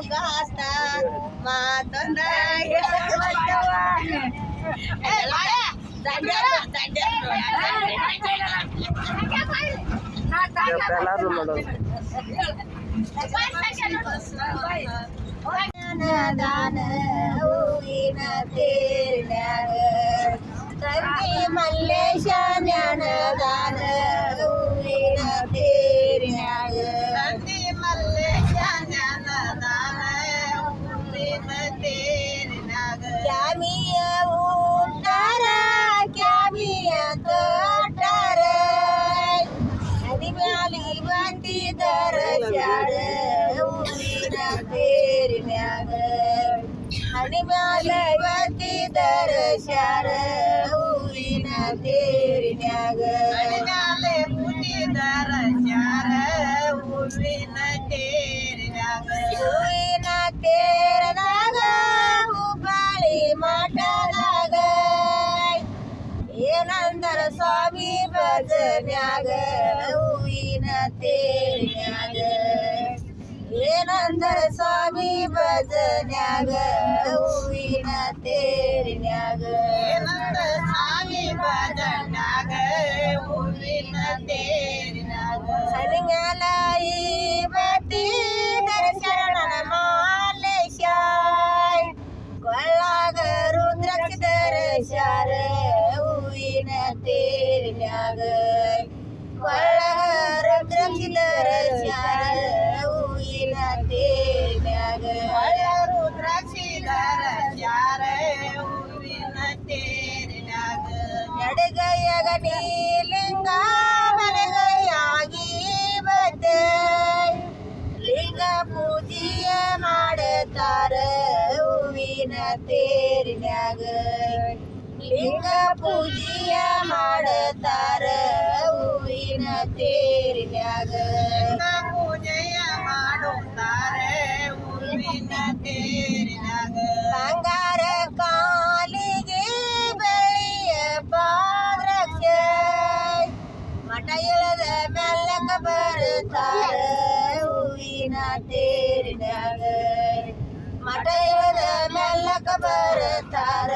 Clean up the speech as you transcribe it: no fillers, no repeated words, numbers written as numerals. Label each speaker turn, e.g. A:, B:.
A: ಗಾತ ಮಾತೊಂದ
B: ಎಲ್ಲಾರು ಮಾಡೋದು
A: ದಾನ ಹೂವಿನ ತೇರ್ನ್ಯಾಗ ತಂಗಿ ಮಲ್ಲೇಶ ಜ್ಞಾನದಾನ ಹೂವಿನ ತೇರ್ನ್ಯಾಗ ತಂಗಿ ಮಲ್ಲೇಶ ಜ್ಞಾನದಾನ ಹೂವಿನ ತೇರ್ನ್ಯಾಗ ಕ್ಯಾಮಿಯ ಊಟಾರ ಕ್ಯಾಮಿಯ ತೋಟಾರ ನದಿ ಮ್ಯಾಲಿ ಬಂದಿದರ ಶಾರ ಹೂವಿನ ತೇರಿನ್ಯಾಗ ಹನಿ ಮ್ಯಾಲೆ ಬಂದಿದರ ಶಾರ ಹೂವಿನ ತೇರಿನ್ಯಾಗ ಹನಿ ಮ್ಯಾಲೆ ಬಂದಿದರ ಶಾರ ಹೂವಿನ ತೇರಿನ್ಯಾಗ ಹೂವಿನ ತೇರದಾಗ ಹುಬ್ಬಳ್ಳಿ ಮಠದಾಗ ಏನಂದರ ಸ್ವಾಮಿ ಭಜನ್ಯಾಗ ಹೂವಿನ ತೇರ್ನ್ಯಾಗ ಏನಂದರ ಸ್ವಾಮಿ ಭಜನ್ಯಾಗ ಹೂವಿನ ತೇರ್ನ್ಯಾಗ ಏನಂದರ ಸ್ವಾಮಿ ಭಜನ್ಯಾಗ ಹೂವಿನ ತೇರ್ನ್ಯಾಗ ಸರಿಮ್ಯಾಲ ಈ ಬತ್ತಿ ಶರಣನ ಮಾಲೇಶ ಕೊಳ್ಳಾಗ ರುದ್ರಾಕ್ಷಿ ಶಾರ ಹೂವಿನ ತೇರಿನ್ಯಾಗ ಕೊಳ್ಳಾಗ ರುದ್ರಾಕ್ಷಿ ಶಾರ ಹೂವಿನ ತೇರಿನ್ಯಾಗ ರುದ್ರಾಕ್ಷಿ ಶಾರ ಹೂವಿನ ತೇರಿನ್ಯಾಗ ಎಡಗೈಯಾಗ ನೀಲಿಂಗ ಬಲಗೈಯಾಗಿ ಬತ್ತೆ ಲಿಂಗ ಪೂಜೆಯ ಮಾಡುತ್ತಾರ ಹೂವಿನ ತೇರಿನ್ಯಾಗ ಲಿಂಗ ಪೂಜೆಯ ಮಾಡುತ್ತಾರ ಹೂವಿನ ತೇರಿನ್ಯಾಗ ಪೂಜೆಯ ಮಾಡುತ್ತಾರೆ ಹೂವಿನ ತೇರಿನ್ಯಾಗ ಬಂಗಾರ ಕಾಲಿಗೆ ಬೆಳ್ಳಿಯ ಪಾದ್ರಕ್ಷೆ ಮಠ ಇಳದ ಮೆಲ್ಲಕ ಬರುತ್ತಾರ ಹೂವಿನ ತೇರಿನ್ಯಾಗ ಮಠ ಇಳದ ಮೆಲ್ಲಕ ಬರುತ್ತಾರ